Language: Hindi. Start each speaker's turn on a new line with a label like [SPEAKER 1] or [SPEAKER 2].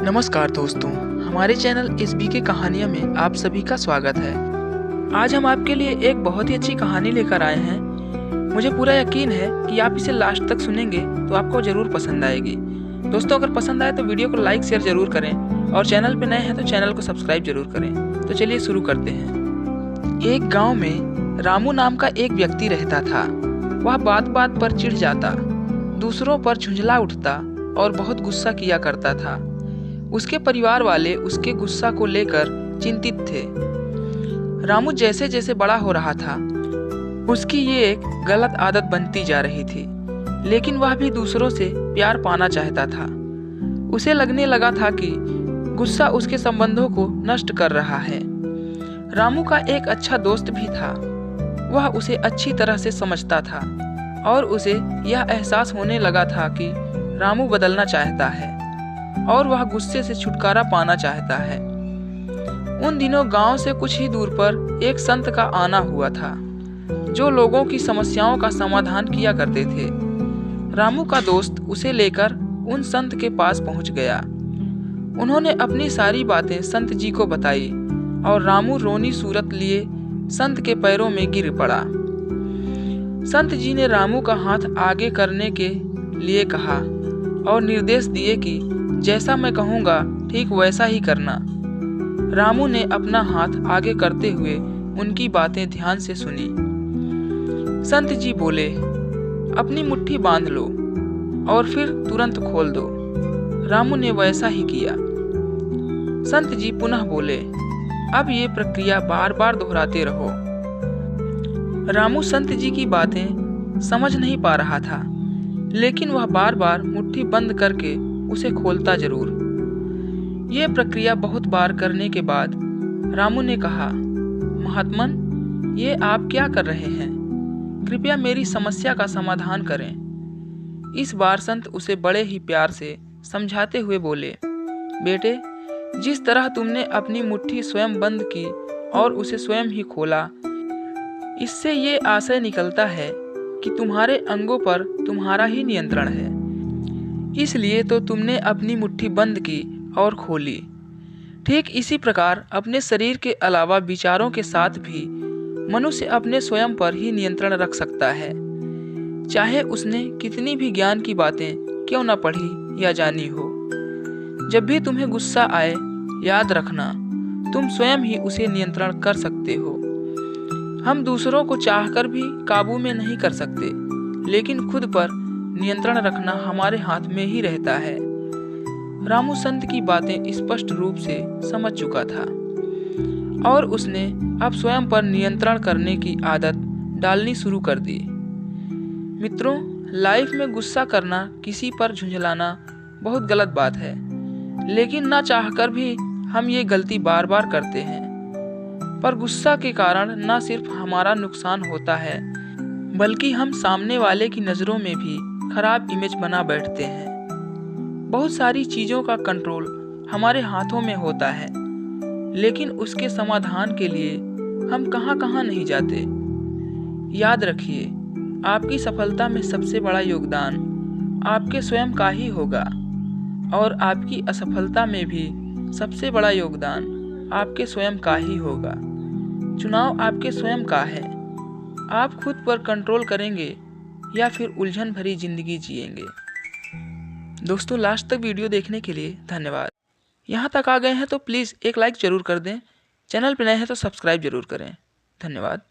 [SPEAKER 1] नमस्कार दोस्तों, हमारे चैनल एसबीके कहानियाँ में आप सभी का स्वागत है। आज हम आपके लिए एक बहुत ही अच्छी कहानी लेकर आए हैं। मुझे पूरा यकीन है कि आप इसे लास्ट तक सुनेंगे तो आपको ज़रूर पसंद आएगी। दोस्तों, अगर पसंद आए तो वीडियो को लाइक शेयर ज़रूर करें और चैनल पर नए हैं तो चैनल को सब्सक्राइब जरूर करें। तो चलिए शुरू करते हैं। एक गाँव में रामू नाम का एक व्यक्ति रहता था। वह बात बात पर चिढ़ जाता, दूसरों पर झुंझला उठता और बहुत गुस्सा किया करता था। उसके परिवार वाले उसके गुस्सा को लेकर चिंतित थे। रामू जैसे जैसे बड़ा हो रहा था, उसकी ये एक गलत आदत बनती जा रही थी, लेकिन वह भी दूसरों से प्यार पाना चाहता था। उसे लगने लगा था कि गुस्सा उसके संबंधों को नष्ट कर रहा है। रामू का एक अच्छा दोस्त भी था। वह उसे अच्छी तरह से समझता था और उसे यह एहसास होने लगा था कि रामू बदलना चाहता है और वह गुस्से से छुटकारा पाना चाहता है। उन दिनों गांव से कुछ ही दूर पर एक संत का आना हुआ था, जो लोगों की समस्याओं का समाधान किया करते थे। रामू का दोस्त उसे लेकर उन संत के पास पहुंच गया। उन्होंने अपनी सारी बातें संत जी को बताई और रामू रोनी सूरत लिए संत के पैरों में गिर पड़ा। संत जी ने रामू का हाथ आगे करने के लिए कहा और निर्देश दिए कि जैसा मैं कहूँगा ठीक वैसा ही करना। रामू ने अपना हाथ आगे करते हुए उनकी बातें ध्यान से सुनी। संत जी बोले, अपनी मुट्ठी बांध लो और फिर तुरंत खोल दो। रामू ने वैसा ही किया। संत जी पुनः बोले, अब ये प्रक्रिया बार बार दोहराते रहो। रामू संत जी की बातें समझ नहीं पा रहा था, लेकिन वह बार बार मुट्ठी बंद करके उसे खोलता जरूर। ये प्रक्रिया बहुत बार करने के बाद रामू ने कहा, महात्मन, ये आप क्या कर रहे हैं? कृपया मेरी समस्या का समाधान करें। इस बार संत उसे बड़े ही प्यार से समझाते हुए बोले, बेटे, जिस तरह तुमने अपनी मुट्ठी स्वयं बंद की और उसे स्वयं ही खोला, इससे ये आशय निकलता है कि तुम्हारे अंगों पर तुम्हारा ही नियंत्रण है। इसलिए तो तुमने अपनी मुट्ठी बंद की और खोली। ठीक इसी प्रकार अपने शरीर के अलावा विचारों के साथ भी मनुष्य अपने स्वयं पर ही नियंत्रण रख सकता है, चाहे उसने कितनी भी ज्ञान की बातें क्यों न पढ़ी या जानी हो। जब भी तुम्हें गुस्सा आए, याद रखना, तुम स्वयं ही उसे नियंत्रण कर सकते हो। हम दूसरों को चाहकर भी काबू में नहीं कर सकते, लेकिन खुद पर नियंत्रण रखना हमारे हाथ में ही रहता है। रामू संत की बातें स्पष्ट रूप से समझ चुका था और उसने अब स्वयं पर नियंत्रण करने की आदत डालनी शुरू कर दी। मित्रों, लाइफ में गुस्सा करना, किसी पर झुंझलाना बहुत गलत बात है, लेकिन ना चाहकर भी हम ये गलती बार बार करते हैं। पर गुस्सा के कारण न सिर्फ हमारा नुकसान होता है, बल्कि हम सामने वाले की नज़रों में भी खराब इमेज बना बैठते हैं। बहुत सारी चीज़ों का कंट्रोल हमारे हाथों में होता है, लेकिन उसके समाधान के लिए हम कहां कहां नहीं जाते। याद रखिए, आपकी सफलता में सबसे बड़ा योगदान आपके स्वयं का ही होगा और आपकी असफलता में भी सबसे बड़ा योगदान आपके स्वयं का ही होगा। चुनाव आपके स्वयं का है। आप खुद पर कंट्रोल करेंगे या फिर उलझन भरी जिंदगी जिएंगे। दोस्तों, लास्ट तक वीडियो देखने के लिए धन्यवाद। यहाँ तक आ गए हैं तो प्लीज़ एक लाइक ज़रूर कर दें। चैनल पर नए हैं तो सब्सक्राइब जरूर करें। धन्यवाद।